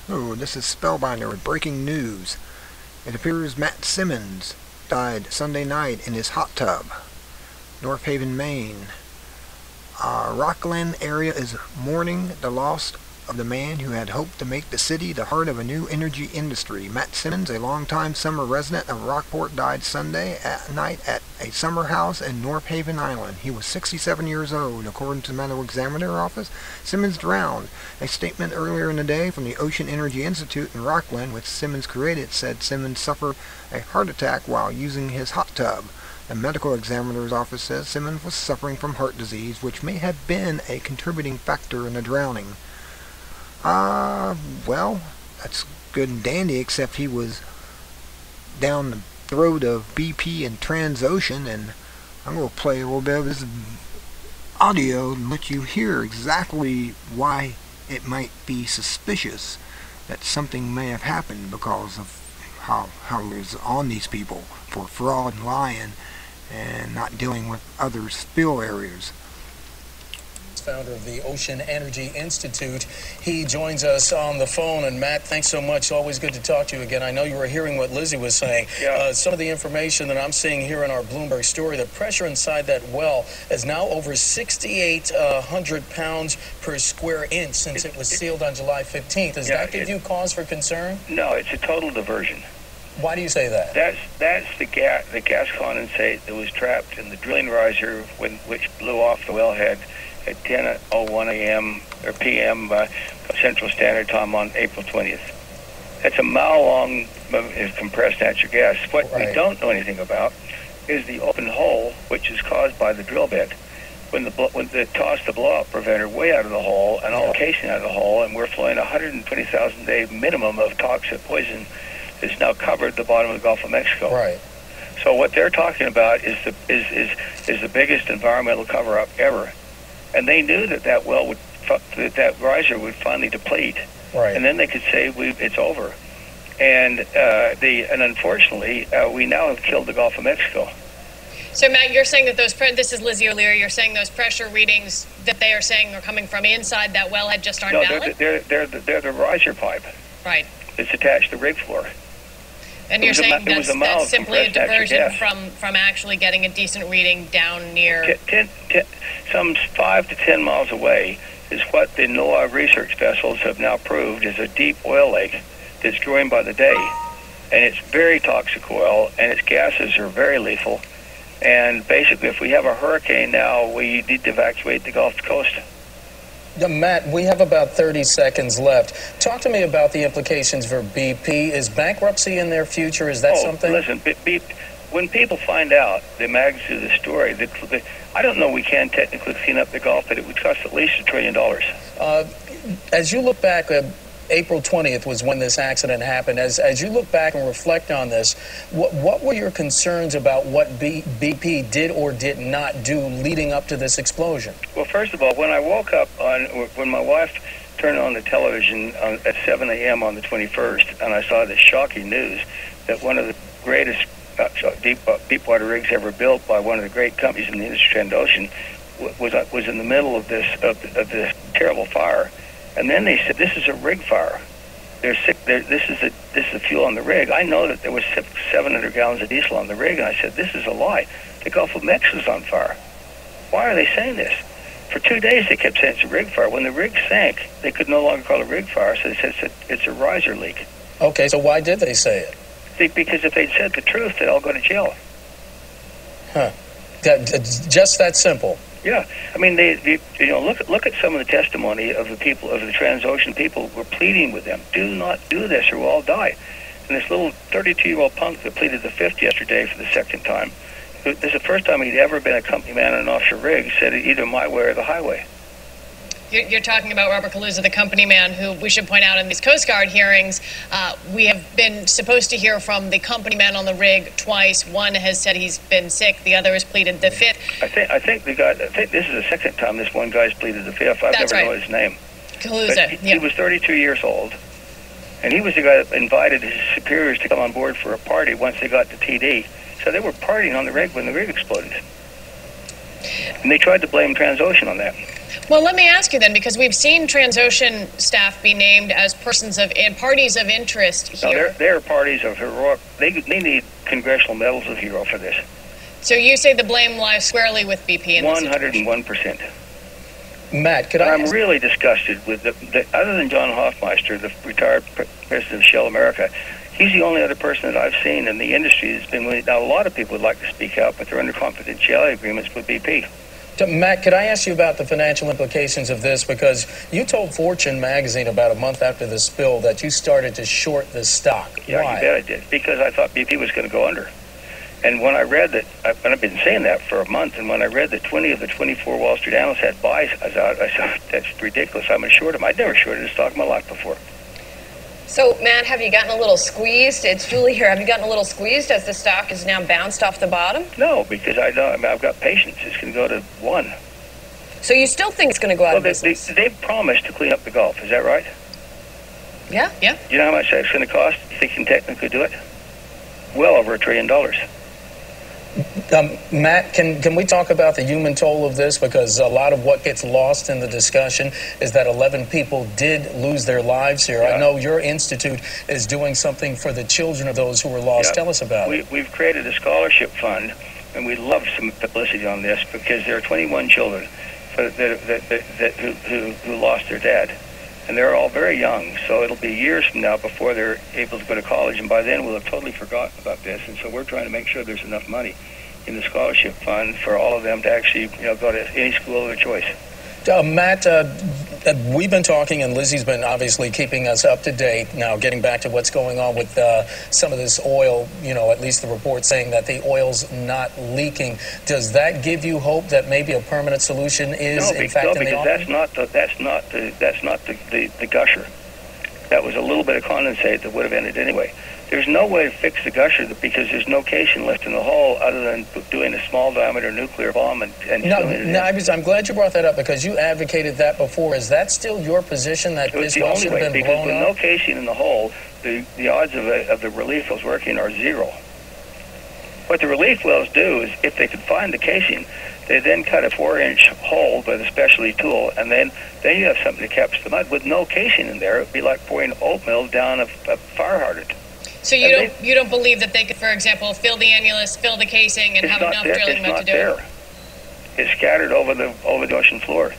Oh, this is Spellbinder with breaking news. It appears Matt Simmons died Sunday night in his hot tub, North Haven, Maine. Rockland area is mourning the loss of the man who had hoped to make the city the heart of a new energy industry. Matt Simmons, a longtime summer resident of Rockport, died Sunday night at a summer house in North Haven Island. He was 67 years old, according to the Medical Examiner office. Simmons drowned. A statement earlier in the day from the Ocean Energy Institute in Rockland, which Simmons created, said Simmons suffered a heart attack while using his hot tub. The medical examiner's office says Simmons was suffering from heart disease, which may have been a contributing factor in the drowning. Well, that's good and dandy, except he was down the throat of BP and Transocean, and I'm going to play a little bit of this audio and let you hear exactly why it might be suspicious that something may have happened because of how it was on these people for fraud and lying and not dealing with other spill areas. Founder of the Ocean Energy Institute. He joins us on the phone. And Matt, thanks so much. Always good to talk to you again. I know you were hearing what Lizzie was saying. Yeah. Some of the information that I'm seeing here in our Bloomberg story, the pressure inside that well is now over 6,800 pounds per square inch since it was sealed on July 15th. Does that give you cause for concern? No, it's a total diversion. Why do you say that? That's the gas condensate that was trapped in the drilling riser which blew off the wellhead at 10:01 a.m. or p.m. Central Standard Time on April 20th. That's a mile-long compressed natural gas. What we don't know anything about is the open hole, which is caused by the drill bit. When they tossed the blow-up preventer way out of the hole and all the casing out of the hole, and we're flowing 120,000 a day minimum of toxic poison that's now covered the bottom of the Gulf of Mexico. Right. So what they're talking about is the biggest environmental cover-up ever. And they knew that well would that riser would finally deplete, and then they could say it's over. And unfortunately, we now have killed the Gulf of Mexico. So Matt, you're saying that this is Lizzie O'Leary. You're saying those pressure readings that they are saying are coming from inside that wellhead just aren't valid? They're the riser pipe. Right. It's attached to the rig floor. And you're saying that's simply a diversion from actually getting a decent reading down near... Some 5 to 10 miles away is what the NOAA research vessels have now proved is a deep oil lake that's growing by the day. And it's very toxic oil, and its gases are very lethal. And basically, if we have a hurricane now, we need to evacuate the Gulf Coast. Matt, we have about 30 seconds left. Talk to me about the implications for BP. Is bankruptcy in their future? Is that something? Listen, when people find out the magnitude of the story, I don't know we can technically clean up the Gulf, but it would cost at least $1 trillion. As you look back, April 20th was when this accident happened. As you look back and reflect on this, what were your concerns about what BP did or did not do leading up to this explosion? Well, first of all, when I woke up, when my wife turned on the television at 7 a.m. on the 21st, and I saw this shocking news that one of the greatest deepwater rigs ever built by one of the great companies in the industry, Transocean, was in the middle of this terrible fire. And then they said, this is a rig fire. This is the fuel on the rig. I know that there was 700 gallons of diesel on the rig, and I said, this is a lie. The Gulf of Mexico's on fire. Why are they saying this? For 2 days they kept saying it's a rig fire. When the rig sank, they could no longer call it a rig fire, so they said it's a riser leak. Okay, so why did they say it? Because if they'd said the truth, they'd all go to jail. Huh. Just that simple. Yeah, I mean, look at some of the testimony of the people, of the Transocean people who were pleading with them. Do not do this or we'll all die. And this little 32-year-old punk that pleaded the fifth yesterday for the second time, this is the first time he'd ever been a company man on an offshore rig, said either my way or the highway. You're talking about Robert Calusa, the company man, who we should point out in these Coast Guard hearings, we have been supposed to hear from the company man on the rig twice. One has said he's been sick. The other has pleaded the fifth. I think this is the second time this one guy's pleaded the fifth. I've never known his name. Calusa. He was 32 years old, and he was the guy that invited his superiors to come on board for a party once they got to TD. So they were partying on the rig when the rig exploded. And they tried to blame Transocean on that. Well, let me ask you then, because we've seen Transocean staff be named as parties of interest here. No, they're parties of heroic. They need congressional medals of hero for this. So you say the blame lies squarely with BP in this situation? 101%. Matt, I'm really disgusted with other than John Hoffmeister, the retired president of Shell America. He's the only other person that I've seen in the industry that's been willing. Now, a lot of people would like to speak out, but they're under confidentiality agreements with BP. So, Matt, could I ask you about the financial implications of this? Because you told Fortune magazine about a month after the spill that you started to short this stock. Yeah, Why? you bet I did. Because I thought BP was going to go under. And when I read that, and I've been saying that for a month, and when I read that 20 of the 24 Wall Street analysts had buys, I thought, that's ridiculous. I'm going to short them. I'd never shorted a stock in my life before. So, Matt, have you gotten a little squeezed? It's Julie here. Have you gotten a little squeezed as the stock is now bounced off the bottom? No, because I've got patience. It's going to go to 1. So you still think it's going to go out of business? They've promised to clean up the Gulf. Is that right? Yeah. Yeah. Do you know how much that's going to cost? You think you can technically do it? Well over $1 trillion. Matt, can we talk about the human toll of this? Because a lot of what gets lost in the discussion is that 11 people did lose their lives here. Yeah. I know your institute is doing something for the children of those who were lost. Yeah. Tell us about it. We've created a scholarship fund, and we'd love some publicity on this because there are 21 children who lost their dad. And they're all very young, so it'll be years from now before they're able to go to college, and by then we'll have totally forgotten about this. And so we're trying to make sure there's enough money in the scholarship fund for all of them to actually, go to any school of their choice. Matt, we've been talking, and Lizzie's been obviously keeping us up to date. Now, getting back to what's going on with some of this oil, at least the report saying that the oil's not leaking. Does that give you hope that maybe a permanent solution is, in fact, in the offing? No, because that's not the gusher. That was a little bit of condensate that would have ended anyway. There's no way to fix the gusher because there's no casing left in the hull other than doing a small diameter nuclear bomb and I'm glad you brought that up because you advocated that before. Is that still your position that this well should have been blown up? Because with no casing in the hull, the odds of the relief wells working are 0. What the relief wells do is, if they could find the casing, they then cut a 4-inch hole with a specialty tool, and then you have something that captures the mud. With no casing in there, it would be like pouring oatmeal down a fire hydrant. So you don't believe that they could, for example, fill the annulus, fill the casing, and have enough drilling mud to do it? It's scattered over the ocean floor.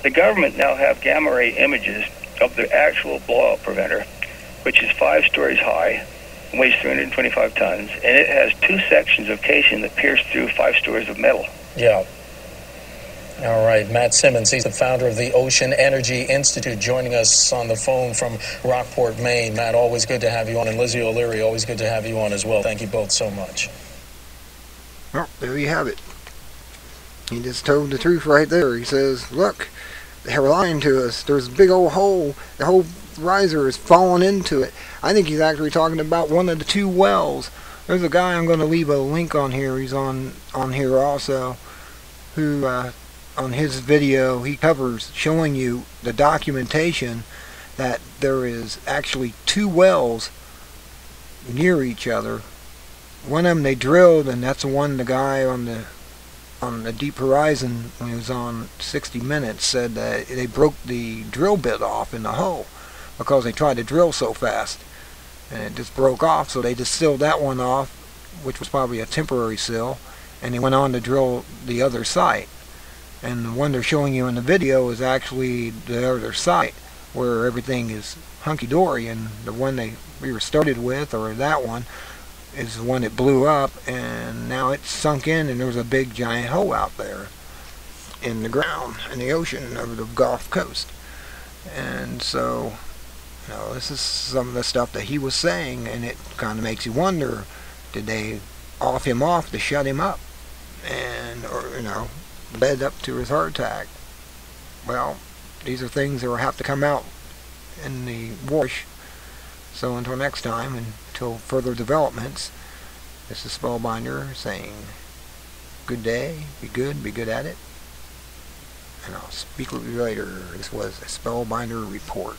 The government now have gamma ray images of the actual blowout preventer, which is 5 stories high, weighs 325 tons, and it has 2 sections of casing that pierce through 5 stories of metal. Yeah. All right, Matt Simmons, he's the founder of the Ocean Energy Institute, joining us on the phone from Rockport, Maine. Matt, always good to have you on, and Lizzie O'Leary, always good to have you on as well. Thank you both so much. Well, there you have it. He just told the truth right there. He says, look, they're lying to us. There's a big old hole. The whole riser is falling into it. I think he's actually talking about one of the 2 wells. There's a guy, I'm going to leave a link on here. He's on here also, who... on his video, he covers showing you the documentation that there is actually 2 wells near each other. One of them they drilled, and that's the guy on the Deepwater Horizon, when he was on 60 Minutes, said that they broke the drill bit off in the hull because they tried to drill so fast, and it just broke off. So they just sealed that one off, which was probably a temporary seal, and they went on to drill the other site. And the one they're showing you in the video is actually the other site where everything is hunky-dory, and the one we were started with, or that one, is the one that blew up, and now it's sunk in, and there's a big giant hole out there in the ground, in the ocean, over the Gulf Coast. And so, this is some of the stuff that he was saying, and it kind of makes you wonder, did they off him off to shut him up? And, led up to his heart attack. Well, these are things that will have to come out in the wash. So until next time, until further developments, this is Spellbinder saying good day, be good at it, and I'll speak with you later. This was a Spellbinder report.